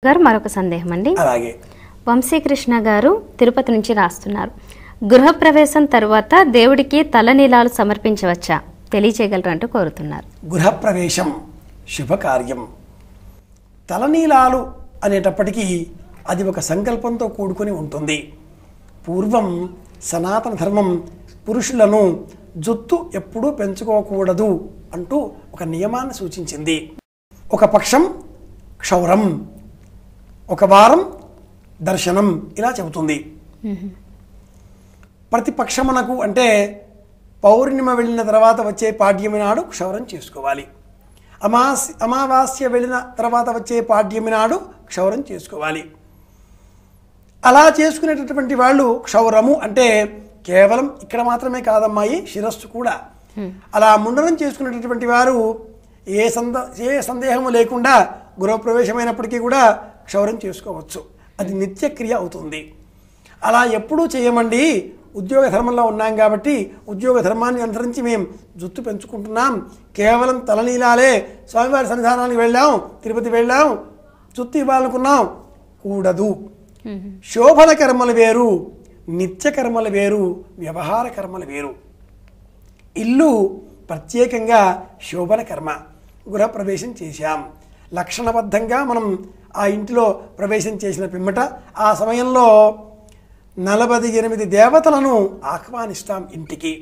గారు మరొక సందేహం అండి. అలాగే వంశీకృష్ణ గారు తిరుపతి నుంచి రాస్తున్నారు. గృహప్రవేశం తర్వాత దేవుడికి తలనీలాలు సమర్పించవచ్చా తెలియచేయగలరు అంటూ కోరుతున్నారు. గృహప్రవేశం శుభకార్యం. తలనీలాలు అనేటప్పటికీ అది ఒక సంకల్పంతో కూడుకొని ఉంటుంది. పూర్వం సనాతన ధర్మం పురుషులను జుత్తు ఎప్పుడూ పెంచుకోకూడదు అంటూ ఒక నియమాన్ని సూచించింది. ఒక పక్షం క్షౌరం, ఒక వారం దర్శనం ఇలా చెబుతుంది. ప్రతిపక్షమునకు అంటే పౌర్ణిమ వెళ్ళిన తర్వాత వచ్చే పాడ్యమి నాడు క్షౌరం చేసుకోవాలి. అమావాస్య వెళ్ళిన తర్వాత వచ్చే పాడ్యమి నాడు క్షౌరం చేసుకోవాలి. అలా చేసుకునేటటువంటి వాళ్ళు క్షౌరము అంటే కేవలం ఇక్కడ మాత్రమే కాదమ్మాయి, శిరస్సు కూడా. అలా ముండనం చేసుకునేటటువంటి వారు ఏ సందేహము లేకుండా గృహప్రవేశమైనప్పటికీ కూడా క్షౌరం చేసుకోవచ్చు. అది నిత్యక్రియ అవుతుంది. అలా ఎప్పుడూ చేయమండి, ఉద్యోగ ధర్మంలో ఉన్నాం కాబట్టి ఉద్యోగ ధర్మాన్ని అనుసరించి మేము జుత్తు పెంచుకుంటున్నాం, కేవలం తలనీలాలే, స్వామివారి సన్నిధానానికి వెళ్ళాం, తిరుపతి వెళ్ళాం, జుత్తు ఇవ్వాలనుకున్నాం, కూడదు. శోభన కర్మలు వేరు, నిత్య కర్మలు వేరు, వ్యవహార కర్మలు వేరు. ఇల్లు ప్రత్యేకంగా శోభన కర్మ. గృహప్రవేశం చేశాం, లక్షణబద్ధంగా మనం ఆ ఇంటిలో ప్రవేశం చేసిన పిమ్మట ఆ సమయంలో 48 దేవతలను ఆహ్వానిస్తాం ఇంటికి.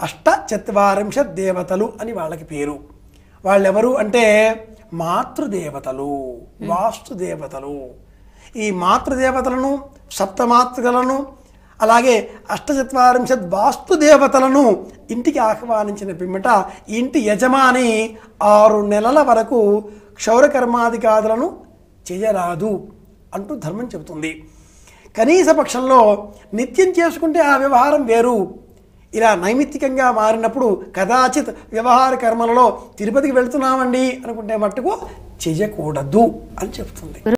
48 దేవతలు అని వాళ్ళకి పేరు. వాళ్ళెవరు అంటే మాతృదేవతలు, వాస్తుదేవతలు. ఈ మాతృదేవతలను, సప్తమాతృలను, అలాగే 48 వాస్తుదేవతలను ఇంటికి ఆహ్వానించిన పిమ్మట ఇంటి యజమాని 6 నెలల వరకు క్షౌరకర్మాధికారులను చేయరాదు అంటూ ధర్మం చెబుతుంది. కనీస పక్షంలో నిత్యం చేసుకుంటే ఆ వ్యవహారం వేరు. ఇలా నైమిత్తికంగా మారినప్పుడు కదాచిత్ వ్యవహార కర్మలలో తిరుపతికి వెళ్తున్నామండి అనుకుంటే మట్టుకు చెయ్యకూడదు అని చెప్తుంది.